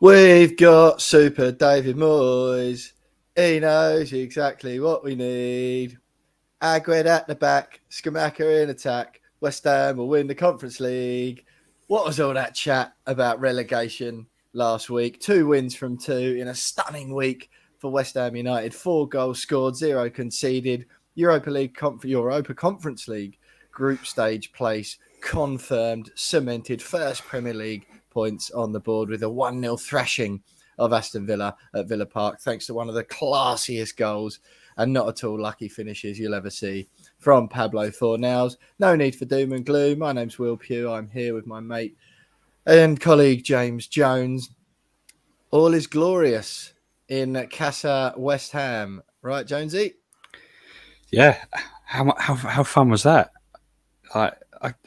We've got Super David Moyes. He knows exactly what we need. Agüed at the back, Skamaka in attack. West Ham will win the Conference League. What was all that chat about relegation last week? 2 wins from 2 in a stunning week for West Ham United. 4 goals scored, 0 conceded. Europa Conference League group stage place confirmed, cemented. First Premier League points on the board with a 1-0 thrashing of Aston Villa at Villa Park, thanks to one of the classiest goals and not at all lucky finishes you'll ever see from Pablo Forbals. No need for doom and gloom. My name's Will Pugh. I'm here with my mate and colleague James Jones. All is glorious in Casa West Ham. Right, Jonesy? Yeah. How fun was that? I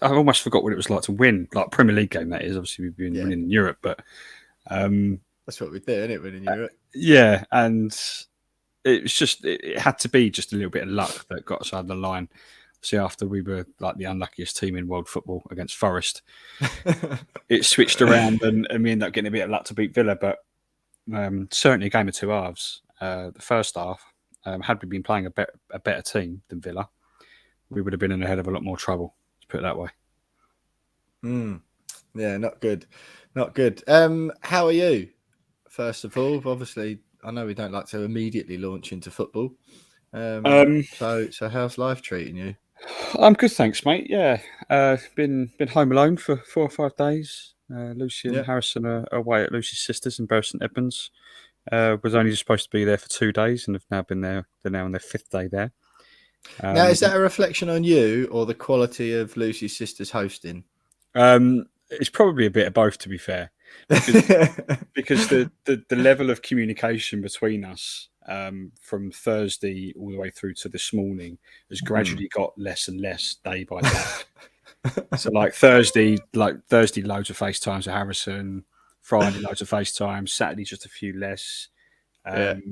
almost forgot what it was like to win, like Premier League game, that is. Obviously, we've been winning in Europe, but... that's what we do, isn't it, winning Europe? Yeah, and it was just... It had to be just a little bit of luck that got us over the line. See, after we were like the unluckiest team in world football against Forest, it switched around and we ended up getting a bit of luck to beat Villa, but certainly a game of two halves. The first half, had we been playing a better team than Villa, we would have been in a hell of a lot more trouble, to put it that way. Yeah, not good. Not good. How are you? First of all, obviously, I know we don't like to immediately launch into football. So how's life treating you? I'm good, thanks, mate. Yeah, been home alone for 4 or 5 days. Lucy and Harrison are away at Lucy's sisters in Bury St Edmunds. Was only supposed to be there for 2 days and have now been there. They're now on their 5th day there. Now, is that a reflection on you or the quality of Lucy's sisters hosting? It's probably a bit of both, to be fair, because the level of communication between us from Thursday all the way through to this morning has gradually got less and less day by day. So, like Thursday, loads of FaceTimes with Harrison. Friday, loads of FaceTimes. Saturday, just a few less.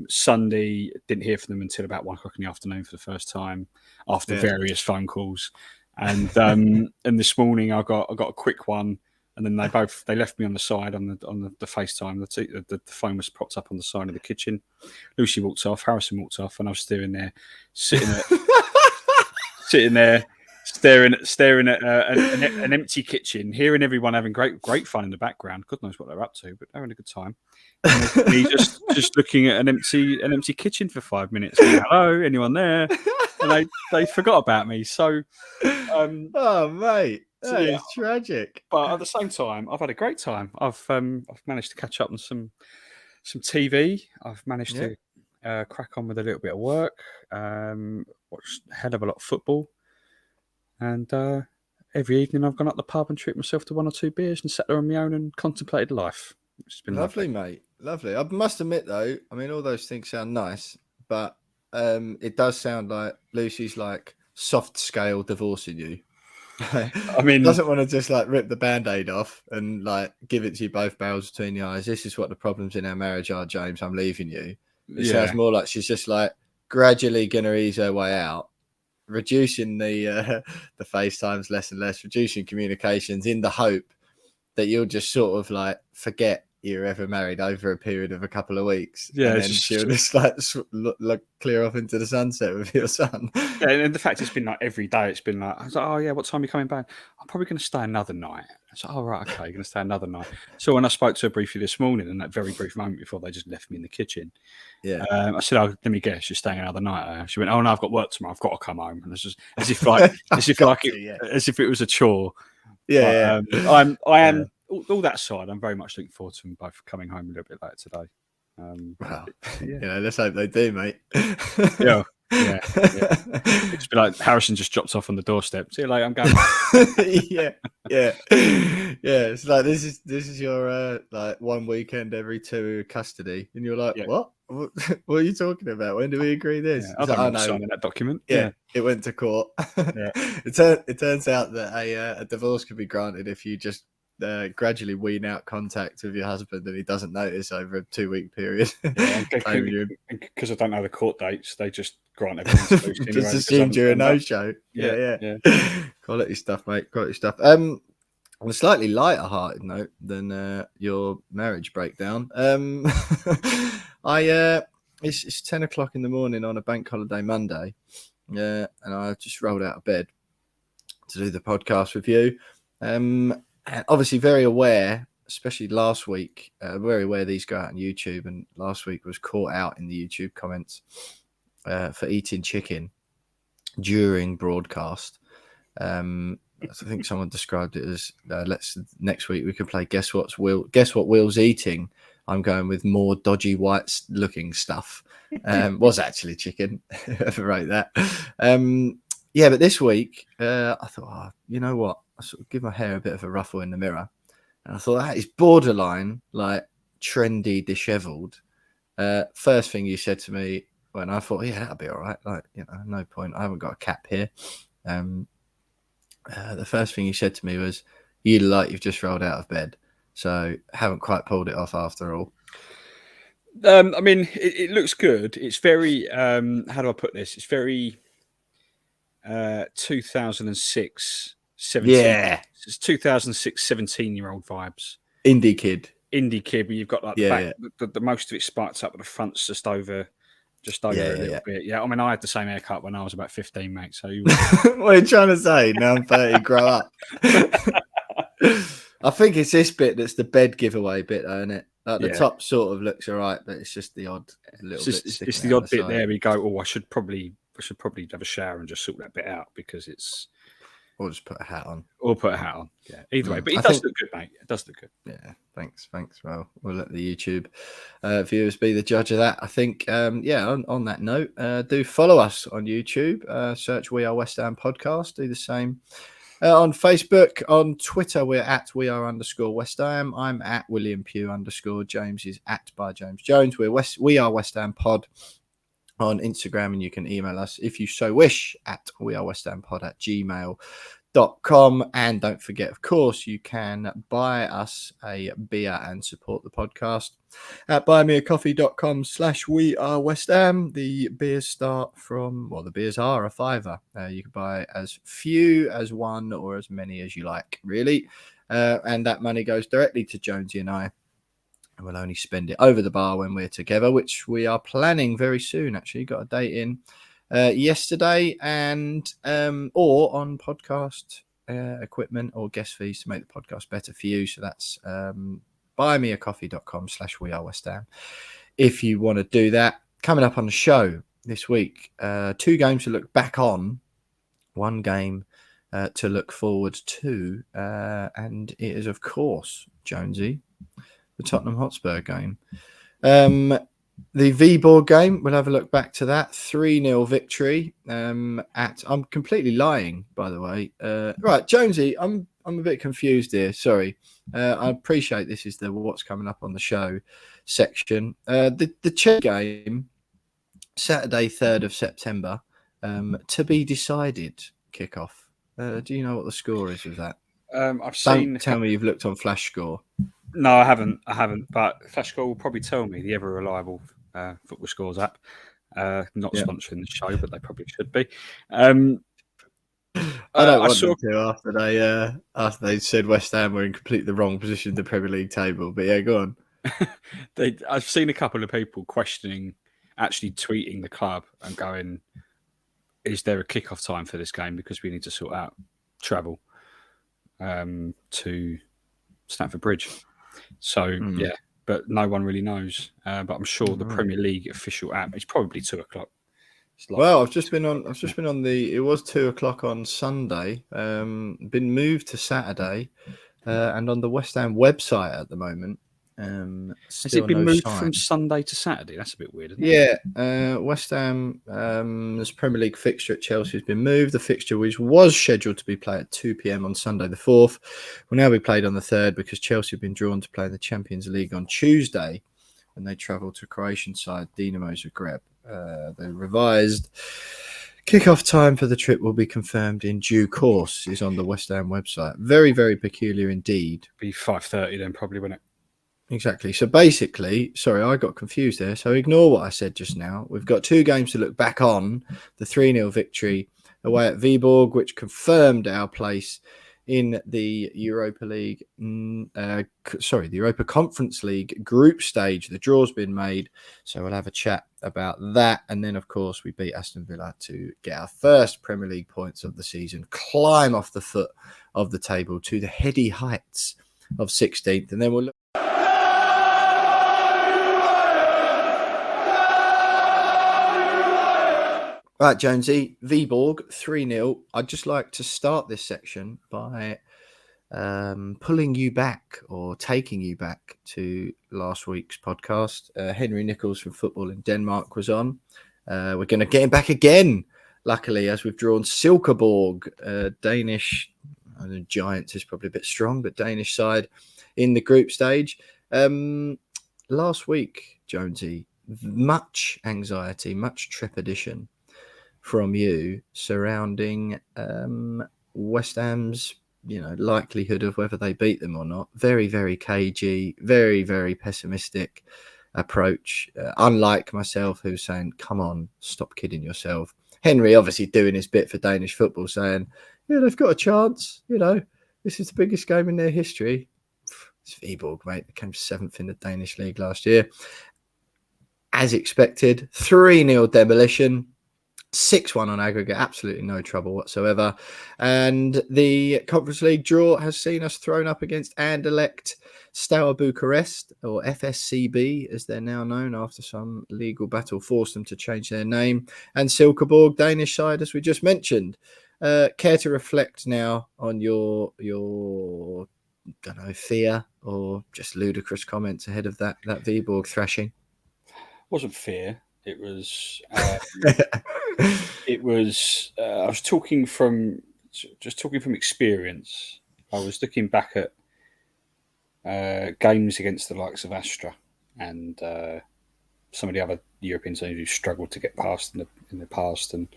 Sunday, didn't hear from them until about 1 o'clock in the afternoon for the first time after various phone calls. And and this morning I got a quick one, and then they left me on the side on the FaceTime. The phone was propped up on the side of the kitchen. Lucy walked off, Harrison walked off, and I was sitting there, staring at an empty kitchen, hearing everyone having great fun in the background. God knows what they're up to, but they're having a good time. And me just looking at an empty kitchen for 5 minutes. Going, hello, anyone there? And they forgot about me. So, oh mate, that is tragic. But at the same time, I've had a great time. I've managed to catch up on some TV. I've managed to crack on with a little bit of work. Watched a hell of a lot of football. And every evening I've gone up the pub and treated myself to 1 or 2 beers and sat there on my own and contemplated life. It's been lovely, mate. Lovely. I must admit, though, I mean, all those things sound nice, but it does sound like Lucy's like soft scale divorcing you. I mean, doesn't want to just like rip the Band-Aid off and like give it to you both barrels between the eyes. This is what the problems in our marriage are, James. I'm leaving you. It sounds more like she's just like gradually going to ease her way out, reducing the FaceTimes less and less, reducing communications in the hope that you'll just sort of like forget you're ever married over a period of a couple of weeks. Yeah, and then she'll just like look clear off into the sunset with your son. Yeah, and the fact it's been like every day, it's been like, I was like, oh yeah, what time are you coming back? I'm probably going to stay another night. I was like, oh right, okay, you're going to stay another night. So when I spoke to her briefly this morning, in that very brief moment before they just left me in the kitchen, I said, oh, let me guess, you're staying another night. She went, oh no, I've got work tomorrow. I've got to come home. And it's just as if it was a chore. Yeah, but, I am. All that aside, I'm very much looking forward to them both coming home a little bit later today. Well, let's hope they do, mate. Yeah. It's been like Harrison just dropped off on the doorstep. See you later, I'm going. yeah. It's like this is your like 1 weekend every 2 custody, and you're like, what? What are you talking about? When do we agree this? I don't know signing that document. Yeah, it went to court. It turns out that a divorce could be granted if you just gradually wean out contact with your husband and he doesn't notice over a 2-week period. Because I don't know the court dates, they just grant everything. Just assumed you're a no-show. Yeah. Quality stuff, mate. Quality stuff. On a slightly lighter-hearted note than your marriage breakdown, it's 10 o'clock in the morning on a bank holiday Monday, and I just rolled out of bed to do the podcast with you. And obviously very aware, especially last week, very aware these go out on YouTube, and last week was caught out in the YouTube comments for eating chicken during broadcast. I think someone described it as next week we can play guess what Will's eating. I'm going with more dodgy white looking stuff. Was actually chicken. Whoever wrote that. Yeah, but this week I thought, you know what? I sort of give my hair a bit of a ruffle in the mirror, and I thought that is borderline like trendy, dishevelled. First thing you said to me when I thought, yeah, that'll be all right. Like, no point. I haven't got a cap here. The first thing you said to me was, you look like you've just rolled out of bed. So haven't quite pulled it off after all. I mean, it looks good. It's very, how do I put this? It's very 2006, 17. Yeah. It's 2006, 17-year-old vibes. Indie kid, where you've got like the back, the most of it spikes up, but the front's just over a little bit. Yeah, I mean, I had the same haircut when I was about 15, mate. So what are you trying to say? Now I'm 30, grow up. I think it's this bit that's the bed giveaway bit, isn't it? Like the top sort of looks all right, but it's just the odd little bit. It's the odd bit there. We go, oh, I should probably have a shower and just sort that bit out because it's. Or just put a hat on. Yeah, either way. But it does look good, mate. It does look good. Yeah, thanks. Well, we'll let the YouTube viewers be the judge of that. I think, on that note, do follow us on YouTube. Search We Are West Ham Podcast. Do the same on Facebook. On Twitter, we're at @WeAre_West Ham. I'm at William Pugh _ James is at by James Jones. We Are West Ham Pod on Instagram, and you can email us if you so wish at wearewesthampod@gmail.com. And don't forget, of course, you can buy us a beer and support the podcast at buymeacoffee.com/wearewestham. The beers start from, the beers are a £5. You can buy as few as one or as many as you like, really. And that money goes directly to Jonesy and I. And we'll only spend it over the bar when we're together, which we are planning very soon. Actually, got a date in yesterday, and or on podcast equipment or guest fees to make the podcast better for you. So that's buymeacoffee.com/wearewestham. If you want to do that, coming up on the show this week, 2 games to look back on, 1 game to look forward to, and it is, of course, Jonesy, the Tottenham Hotspur game. The Viborg game, we'll have a look back to that. 3-0 victory. I'm completely lying, by the way. Right, Jonesy, I'm a bit confused here. Sorry. I appreciate this is the what's coming up on the show section. The Chelsea game, Saturday, 3rd of September, to be decided kickoff. Do you know what the score is with that? I've seen. Don't tell me you've looked on Flash Score. No, I haven't. But Flash Score will probably tell me, the ever reliable Football Scores app. Not sponsoring the show, but they probably should be. I don't want them to after they said West Ham were in completely the wrong position in the Premier League table. But yeah, go on. I've seen a couple of people questioning, actually tweeting the club and going, "Is there a kickoff time for this game? Because we need to sort out travel to Stamford Bridge." So yeah, but no one really knows. But I'm sure the Premier League official app is probably 2:00. Well, I've just been on it was 2:00 on Sunday. Been moved to Saturday, and on the West Ham website at the moment. Has it been moved from Sunday to Saturday? That's a bit weird, isn't it? Yeah, West Ham, this Premier League fixture at Chelsea has been moved. The fixture, which was scheduled to be played at 2 p.m. on Sunday the 4th, will now be played on the 3rd because Chelsea have been drawn to play in the Champions League on Tuesday when they travel to Croatian side Dinamo Zagreb. The revised kickoff time for the trip will be confirmed in due course, is on the West Ham website. Very, very peculiar indeed. Be 5:30 then, probably, wouldn't it? Exactly. So basically, sorry, I got confused there. So ignore what I said just now. We've got 2 games to look back on. The 3-0 victory away at Viborg, which confirmed our place in the Europa League, the Europa Conference League group stage. The draw's been made, so we'll have a chat about that. And then, of course, we beat Aston Villa to get our first Premier League points of the season, climb off the foot of the table to the heady heights of 16th. And then we'll look. Right, Jonesy, Viborg 3-0. I'd just like to start this section by pulling you back or taking you back to last week's podcast. Henry Nichols from Football in Denmark was on. We're going to get him back again, luckily, as we've drawn Silkeborg, Danish. I know Giants is probably a bit strong, but Danish side in the group stage. Last week, Jonesy, much anxiety, much trepidation from you surrounding West Ham's, likelihood of whether they beat them or not. Very, very cagey, very, very pessimistic approach. Unlike myself, who's saying, "Come on, stop kidding yourself." Henry obviously doing his bit for Danish football, saying, "Yeah, they've got a chance. This is the biggest game in their history." It's Viborg, mate. They came 7th in the Danish league last year. As expected, 3-0 demolition. 6-1 on aggregate, absolutely no trouble whatsoever. And the Conference League draw has seen us thrown up against Anderlecht, Steaua Bucharest, or FSCB, as they're now known after some legal battle forced them to change their name, and Silkeborg, Danish side, as we just mentioned. Care to reflect now on your fear or just ludicrous comments ahead of that Viborg thrashing? It wasn't fear. It was. It was. I was talking from experience. I was looking back at games against the likes of Astra and some of the other European teams who struggled to get past in the past, and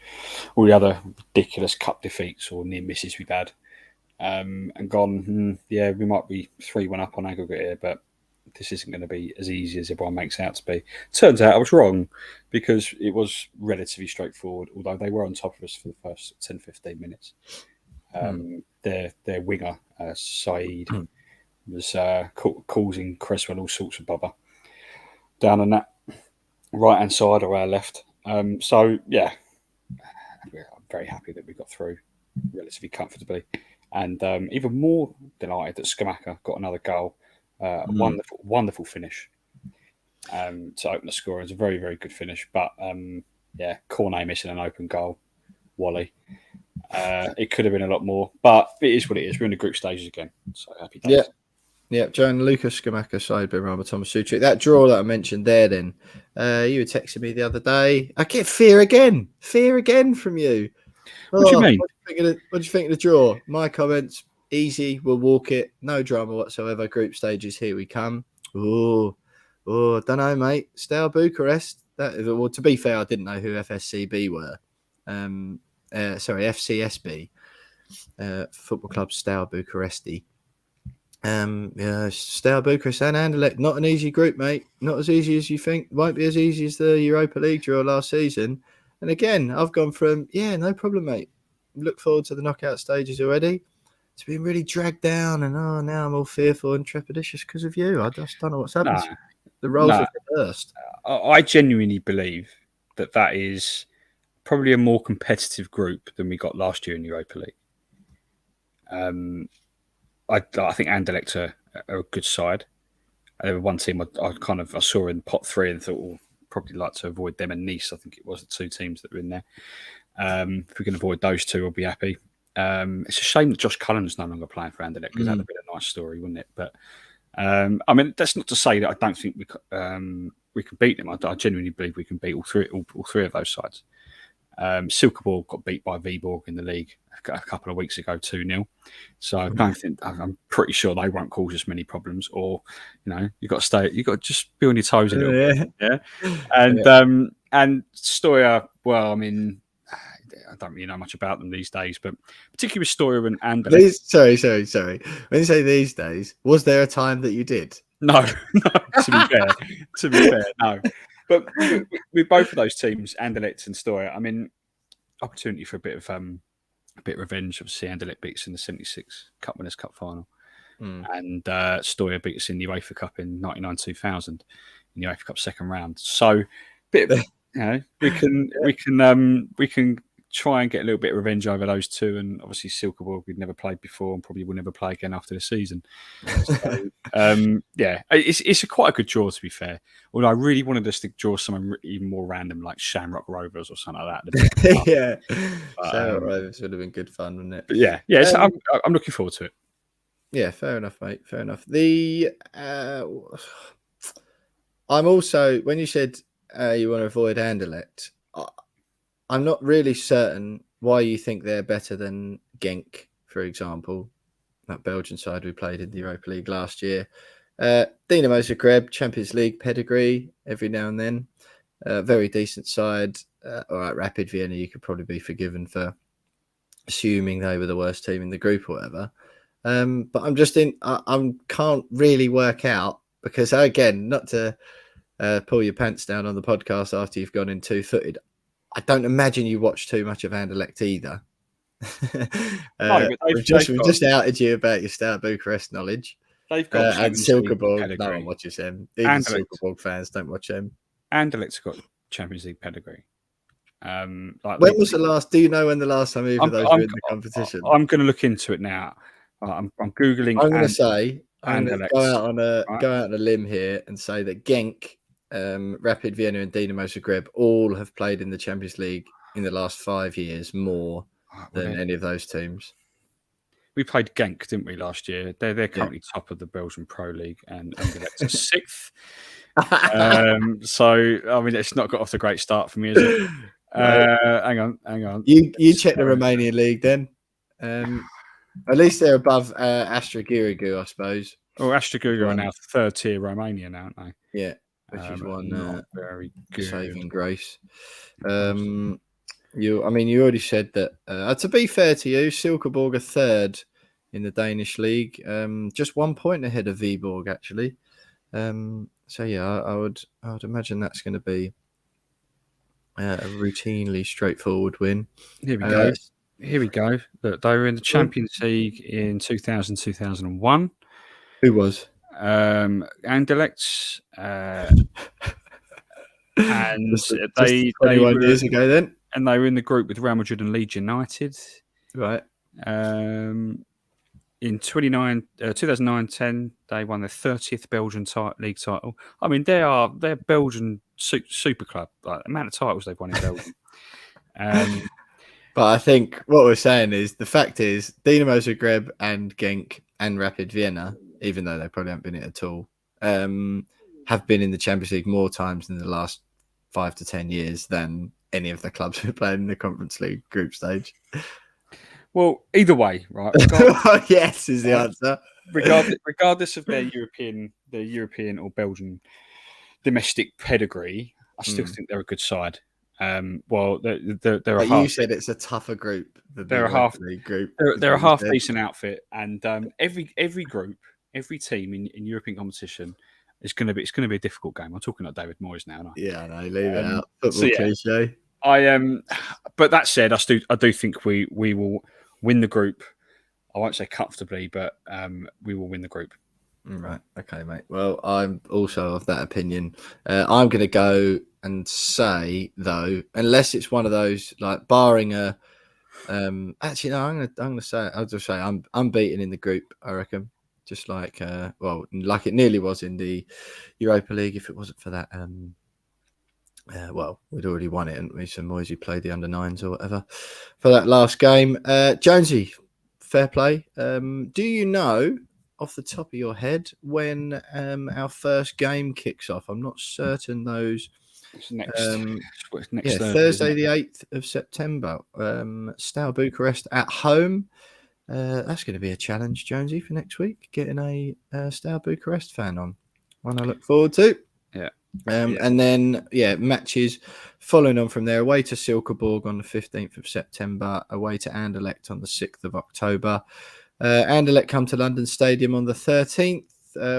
all the other ridiculous cup defeats or near misses we've had, and gone. Yeah, we might be 3-1 up on aggregate here, but this isn't going to be as easy as everyone makes it out to be. Turns out I was wrong, because it was relatively straightforward, although they were on top of us for the first 10-15 minutes. Their winger, Saeed, was causing Cresswell all sorts of bother down on that right-hand side or our left. So, yeah, I'm very happy that we got through relatively comfortably. And even more delighted that Skamaka got another goal. Wonderful finish to open the score. It was a very, very good finish, but Cornet missing an open goal. Wally, it could have been a lot more, but it is what it is. We're in the group stages again, so happy days. Yeah, Joan, Lucas Skamaka side, Benrahma, Thomas Suchik. That draw that I mentioned there, then you were texting me the other day. I get fear again from you. What do you mean? What do you think of the draw? My comments: easy, we'll walk it, no drama whatsoever. Group stages, here we come. Oh, don't know, mate. Steaua Bucharest. Well, to be fair, I didn't know who FSCB were. FCSB, Football Club Steaua Bucharesti. Steaua Bucharest and Anderlecht. Not an easy group, mate. Not as easy as you think. Won't be as easy as the Europa League draw last season. And again, I've gone from no problem, mate. Look forward to the knockout stages already. It's been really dragged down, and now I'm all fearful and trepidatious because of you. I just don't know what's happened. The roles have reversed. I genuinely believe that is probably a more competitive group than we got last year in the Europa League. I think Anderlecht are a good side. They were one team I saw in pot 3 and thought, well, probably like to avoid them and Nice. I think it was the 2 teams that were in there. If we can avoid those 2, we'll be happy. It's a shame that Josh Cullen's no longer playing for Anderlecht, because that would have been a nice story, wouldn't it? But that's not to say that I don't think we can beat them. I genuinely believe we can beat all three of those sides. Silkeborg got beat by Viborg in the league a couple of weeks ago, 2-0. So I don't think, I'm pretty sure they won't cause us many problems. Or you've got to just be on your toes a little bit. Yeah, and Steaua, well, I mean, I don't really know much about them these days, but particularly with Steaua and Anderlecht. Sorry. When you say these days, was there a time that you did? No. To be fair, no. But with both of those teams, Anderlecht and Steaua, I mean, opportunity for a bit of a bit of revenge. Obviously, Anderlecht beat us in the 76 Cup Winners' Cup final. Mm. And Stoya beat us in the UEFA Cup in 99-2000 in the UEFA Cup second round. So, bit of, we can try and get a little bit of revenge over those two. And obviously, Silkeborg we'd never played before and probably will never play again after the season. So, it's quite a good draw, to be fair. Although I really wanted us to draw someone even more random, like Shamrock Rovers or something like that. Yeah, Shamrock Rovers would have been good fun, wouldn't it? But yeah. So I'm looking forward to it. Yeah, fair enough, mate. Fair enough. I'm also, when you said you want to avoid Anderlecht, I'm not really certain why you think they're better than Genk, for example, that Belgian side we played in the Europa League last year. Dinamo Zagreb, Champions League pedigree every now and then. Very decent side. All right, Rapid Vienna, you could probably be forgiven for assuming they were the worst team in the group or whatever. But I can't really work out because, again, not to pull your pants down on the podcast after you've gone in two-footed, I don't imagine you watch too much of Anderlecht either. We've just outed you about your Steaua Bucharest knowledge. They've got and Silkeborg. No one watches them. Even Silkeborg fans don't watch them. Anderlecht's got Champions League pedigree. When was the last? Do you know when the last time either of those were in the competition? I'm going to look into it now. I'm googling. I'm going to say I'm going to go out on a limb here and say that Genk, Rapid Vienna, and Dinamo Zagreb all have played in the Champions League in the last 5 years more than any of those teams. We played Genk, didn't we, last year? They're currently top of the Belgian Pro League, and Anderlecht is 6th. So I mean, it's not got off to a great start for me, is it? Hang on. You check the Romanian league then. At least they're above Astra Girigu, I suppose. Well, Astra Girigu are now third tier Romanian, aren't they? Yeah, which is one very good saving grace. You already said that. To be fair to you, Silkeborg are third in the Danish league, just 1 point ahead of Viborg actually. So yeah, I would imagine that's going to be a routinely straightforward win. Here we go. Look, they were in the Champions League in 2000-2001. Who was? Anderlecht. And they 21 years ago then. And they were in the group with Real Madrid and Leeds United. Right. In 2009-10, they won their 30th Belgian league title. I mean, they're Belgian super club. Like, the amount of titles they've won in Belgium. But I think what we're saying is the fact is Dinamo Zagreb and Genk and Rapid Vienna, even though they probably haven't been in it at all, have been in the Champions League more times in the last 5 to 10 years than any of the clubs who played in the Conference League group stage. Well, either way, right? Yes, is the answer. Regardless of their European or Belgian domestic pedigree, I still think they're a good side. Well, they're a half. You said it's a tougher group. They're a half group. They're a half decent outfit, and every group, every team in European competition is going to be a difficult game. I'm talking about David Moyes now, aren't I? Yeah, no, leave it out. Football cliche. But that said, I do think we will win the group. I won't say comfortably, but we will win the group. Right. Okay, mate. Well, I'm also of that opinion. I'm going to go and say, though, unless it's one of those, like, barring a... actually, no, I'm going to say... I'll just say I'm unbeaten in the group, I reckon. Just like, like it nearly was in the Europa League if it wasn't for that... we'd already won it, hadn't we? So Moyes played the under-9s or whatever for that last game. Jonesy, fair play. Do you know, off the top of your head, when our first game kicks off? I'm not certain those. It's next Thursday the 8th of September. Steaua Bucharest at home. That's going to be a challenge, Jonesy, for next week. Getting a Steaua Bucharest fan on. One I look forward to. Yeah. And then, matches following on from there. Away to Silkeborg on the 15th of September. Away to Anderlecht on the 6th of October. Anderlecht come to London Stadium on the 13th.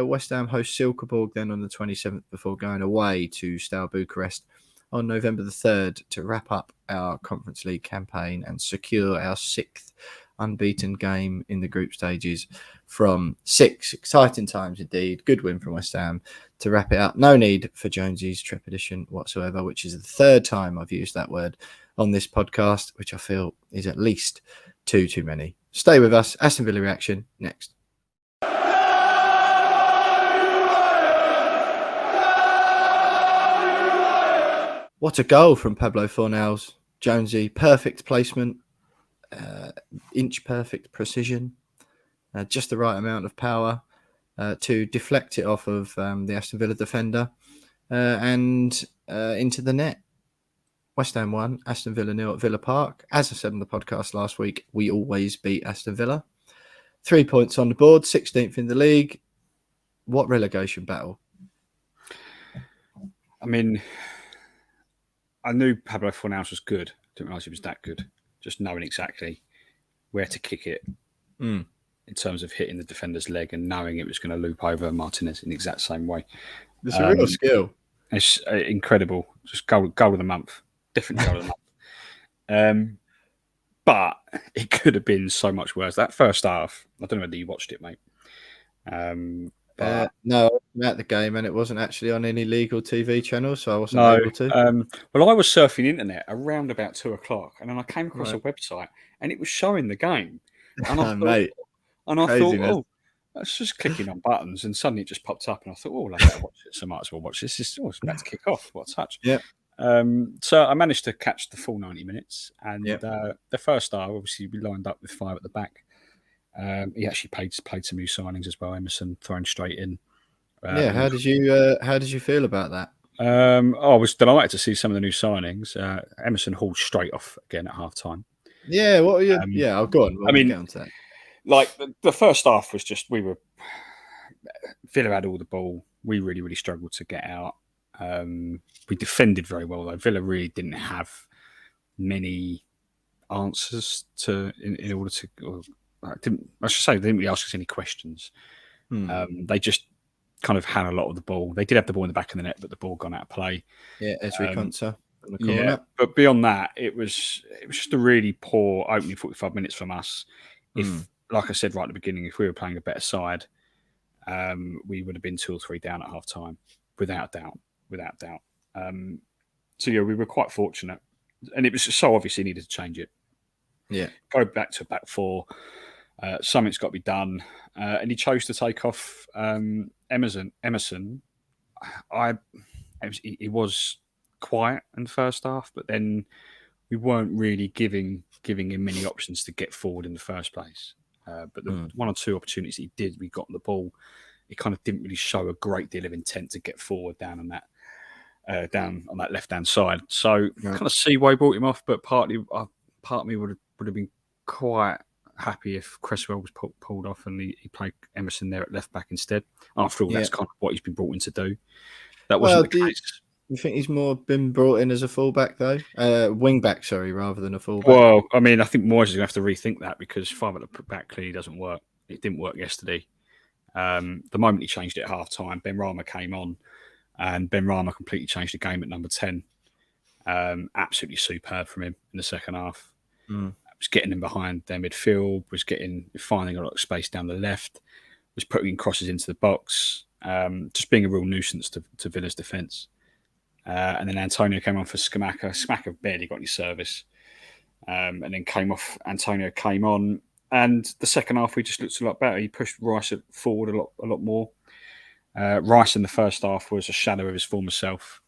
West Ham host Silkeborg then on the 27th before going away to Steaua Bucharest on November the 3rd to wrap up our Conference League campaign and secure our 6th unbeaten game in the group stages from 6. Exciting times indeed. Good win from West Ham to wrap it up. No need for Jonesy's trepidation whatsoever, which is the 3rd time I've used that word on this podcast, which I feel is at least too many. Stay with us. Aston Villa reaction next. What a goal from Pablo Forbals. Jonesy, perfect placement, inch perfect precision, just the right amount of power to deflect it off of the Aston Villa defender and into the net. West Ham 1, Aston Villa 0 at Villa Park. As I said on the podcast last week, we always beat Aston Villa. 3 points on the board, 16th in the league. What relegation battle? I mean, I knew Pablo Forbals was good. Didn't realise he was that good. Just knowing exactly where to kick it in terms of hitting the defender's leg and knowing it was going to loop over Martinez in the exact same way. It's a real skill. It's incredible. Just goal of the month. Different goal of the month. But it could have been so much worse. That first half, I don't know whether you watched it, mate. No, I wasn't at the game and it wasn't actually on any legal TV channel, so I wasn't able to. Well, I was surfing the internet around about 2:00 and then I came across a website and it was showing the game. And I thought, oh, that's just clicking on buttons and suddenly it just popped up and I thought, oh, I better watch it, so I might as well watch this. It's about to kick off. What a touch. Yeah. So I managed to catch the full 90 minutes and the first half, obviously, we lined up with 5 at the back. He actually played some new signings as well. Emerson thrown straight in. How did you feel about that? I was delighted to see some of the new signings. Emerson hauled straight off again at half time. Yeah, what were you? I'll go on. I mean, like the first half was just Villa had all the ball. We really, really struggled to get out. We defended very well though. Villa really didn't have many answers in order to. They didn't really ask us any questions. They just kind of had a lot of the ball. They did have the ball in the back of the net, but the ball gone out of play. Yeah, Esri Konsa on the corner. Yeah, but beyond that, it was just a really poor opening 45 minutes from us. If, like I said right at the beginning, if we were playing a better side, we would have been 2 or 3 down at half time, without doubt. So yeah, we were quite fortunate, and it was so obviously needed to change it. Yeah, go back to a back 4. Something's got to be done, and he chose to take off Emerson. He was quiet in the first half, but then we weren't really giving him many options to get forward in the first place. But the 1 or 2 opportunities he did, we got the ball. It kind of didn't really show a great deal of intent to get forward down on that left-hand side. So kind of see why he brought him off, but part of me would have been quite happy if Cresswell was pulled off and he played Emerson there at left back instead. After all, that's kind of what he's been brought in to do. That wasn't the case. You think he's more been brought in as a fullback though? Wing back, sorry, rather than a fullback. Well, I mean, I think Moyes is going to have to rethink that because 5 at the back clearly doesn't work. It didn't work yesterday. The moment he changed it at half time, Benrahma came on and Benrahma completely changed the game at number 10. Absolutely superb from him in the second half. Was getting in behind their midfield, was finding a lot of space down the left, was putting crosses into the box, just being a real nuisance to Villa's defence. And then Antonio came on for Scamacca. Scamacca barely got any service. And then Antonio came on. And the second half, we just looked a lot better. He pushed Rice forward a lot more. Rice in the first half was a shadow of his former self.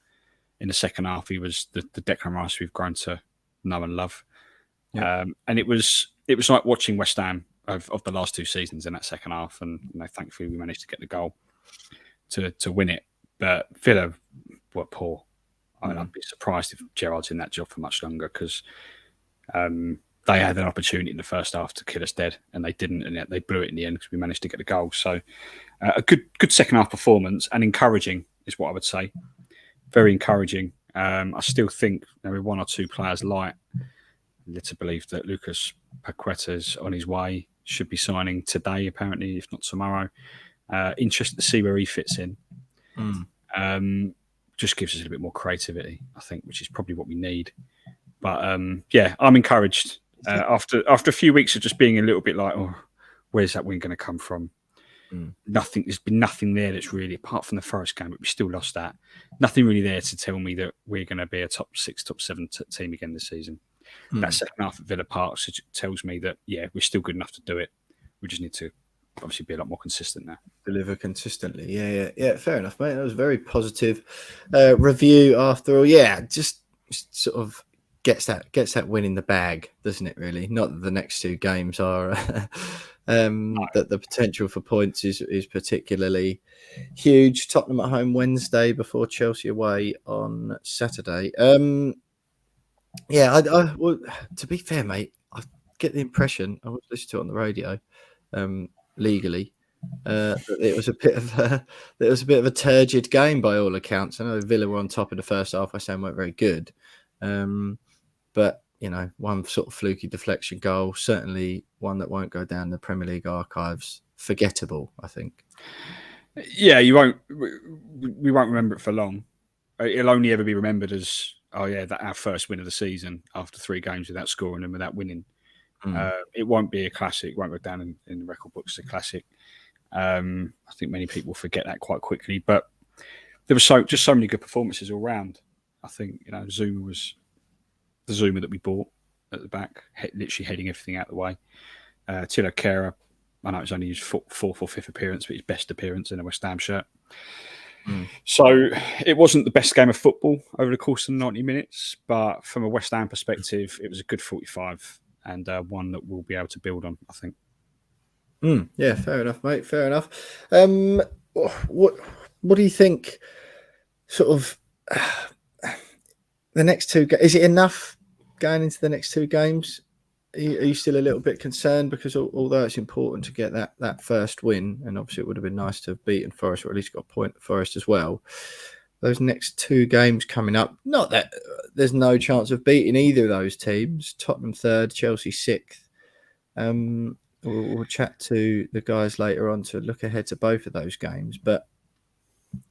In the second half, he was the Declan Rice we've grown to know and love. Yeah. And it was like watching West Ham of the last 2 seasons in that second half. And thankfully, we managed to get the goal to win it. But Villa were poor. I'd be surprised if Gerrard's in that job for much longer because they had an opportunity in the first half to kill us dead and they didn't, and yet they blew it in the end because we managed to get the goal. So a good second half performance and encouraging is what I would say. Very encouraging. I still think there were 1 or 2 players light. Led to believe that Lucas Paqueta's on his way, should be signing today apparently, if not tomorrow. Interested to see where he fits in. just gives us a little bit more creativity, I think, which is probably what we need. But yeah, I'm encouraged after a few weeks of just being a little bit like, oh, where's that win going to come from? There's been nothing there that's really, apart from the Forest game, but we still lost that. Nothing really there to tell me that we're going to be a top 6, top 7 team again this season. That second half at Villa Park tells me that, yeah, we're still good enough to do it. We just need to obviously be a lot more consistent now. Deliver consistently. Yeah. Fair enough, mate. That was a very positive review after all. Yeah, just sort of gets that win in the bag, doesn't it, really? Not that the next 2 games are that the potential for points is particularly huge. Tottenham at home Wednesday before Chelsea away on Saturday. Yeah, well, to be fair, mate, I get the impression, I was listening to it on the radio legally, that it was a bit of a turgid game by all accounts. I know Villa were on top in the first half. West Ham weren't very good, but one sort of fluky deflection goal, certainly one that won't go down the Premier League archives. Forgettable, I think. Yeah, we won't remember it for long. It'll only ever be remembered as, oh yeah, that our first win of the season after 3 games without scoring and without winning. It won't be a classic. It won't go down in the record books as a classic. I think many people forget that quite quickly. But there was just so many good performances all round. I think Zuma was the Zuma that we bought at the back, literally heading everything out of the way. Tilo Kehrer, I know it's only his 4th or 5th appearance, but his best appearance in a West Ham shirt. So it wasn't the best game of football over the course of the 90 minutes, but from a West Ham perspective, it was a good 45 and one that we'll be able to build on, I think. Yeah, fair enough, mate. Fair enough. What do you think? Sort of the next 2 games, is it enough going into the next 2 games? Are you still a little bit concerned? Because although it's important to get that first win, and obviously it would have been nice to have beaten Forest, or at least got a point at Forest as well, those next 2 games coming up, not that there's no chance of beating either of those teams. Tottenham 3rd, Chelsea 6th. We'll chat to the guys later on to look ahead to both of those games. But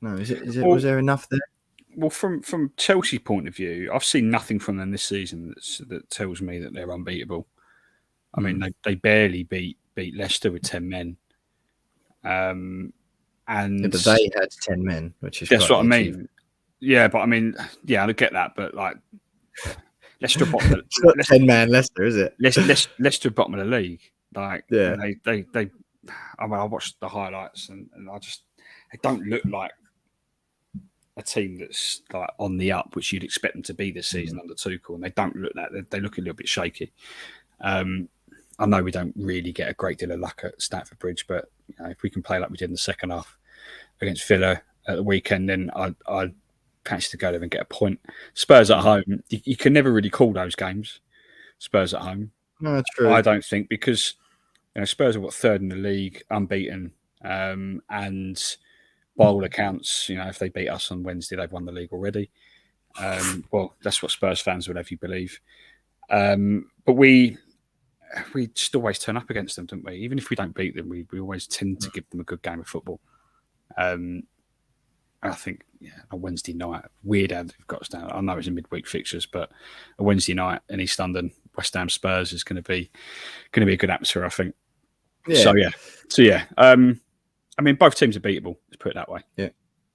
no, was there enough there? Well, from Chelsea point of view, I've seen nothing from them this season that tells me that they're unbeatable. I mean, they barely beat Leicester with 10 men. And but they had 10 men, which is that's what I mean. Achievement. Yeah, but I mean, yeah, I get that, but like Leicester bottom of it's not 10-man Leicester, is it? Leicester bottom of the league. Like, yeah, I watched the highlights and they don't look like a team that's like on the up, which you'd expect them to be this season under Tuchel, and they don't look that. They look a little bit shaky. I know we don't really get a great deal of luck at Stamford Bridge, but if we can play like we did in the second half against Villa at the weekend, then I'd fancy to go there and get a point. Spurs at home, you can never really call those games. Spurs at home, no, true. I don't think, because Spurs are 3rd in the league, unbeaten, and by all accounts, if they beat us on Wednesday, they've won the league already. Well, that's what Spurs fans would have you believe. But we just always turn up against them, don't we? Even if we don't beat them, we always tend to give them a good game of football. I think on Wednesday night, weird how they've got us down. I know it's a midweek fixtures, but a Wednesday night in East London, West Ham Spurs is going to be a good atmosphere, I think. Yeah. So yeah. I mean, both teams are beatable. Let's put it that way.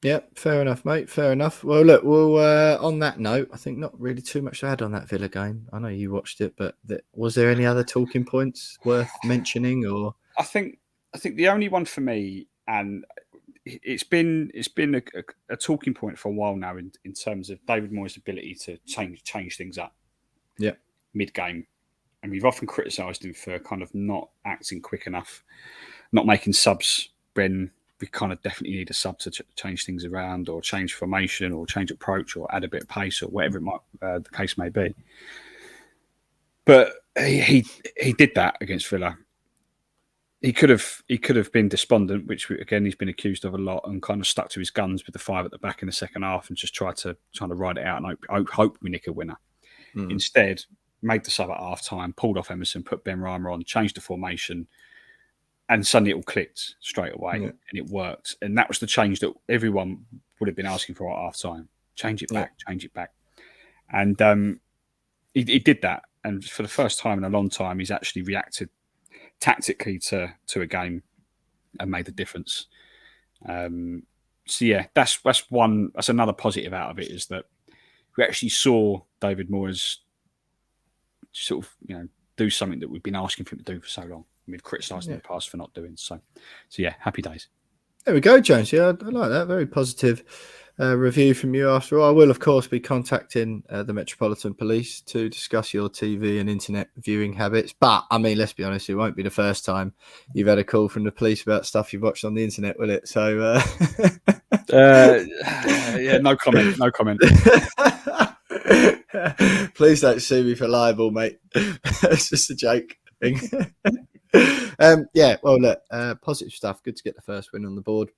Yeah. Fair enough, mate. Fair enough. Well, look, on that note, I think not really too much to add on that Villa game. I know you watched it, but was there any other talking points worth mentioning? Or I think the only one for me, and it's been a talking point for a while now in terms of David Moyes' ability to change things up. Yeah, mid-game, and we've often criticised him for kind of not acting quick enough, not making subs when we kind of definitely need a sub to change things around, or change formation, or change approach, or add a bit of pace, or whatever it might the case may be. But he did that against Villa. He could have been despondent, which again he's been accused of a lot, and kind of stuck to his guns with the 5 at the back in the second half and just trying to ride it out and hope we nick a winner. Instead, made the sub at half time, pulled off Emerson, put Benrahma on, changed the formation, and suddenly it all clicked straight away and it worked. And that was the change that everyone would have been asking for at half time. change it back. And he did that. And for the first time in a long time, he's actually reacted tactically to a game and made a difference. So yeah, that's another positive out of it, is that we actually saw David Moyes sort of, do something that we've been asking for him to do for so long. We've criticised him in the past for not doing. So yeah, happy days. There we go, Jones. Yeah, I like that. Very positive review from you after all. I will, of course, be contacting the Metropolitan Police to discuss your TV and internet viewing habits. But, I mean, let's be honest, it won't be the first time you've had a call from the police about stuff you've watched on the internet, will it? So, yeah, no comment. Please don't sue me for libel, mate. It's just a joke thing. Yeah, well, look, positive stuff. Good to get the first win on the board.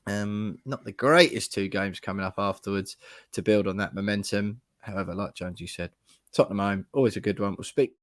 Not the greatest 2 games coming up afterwards to build on that momentum. However, like Jones, you said, Tottenham home, always a good one. We'll speak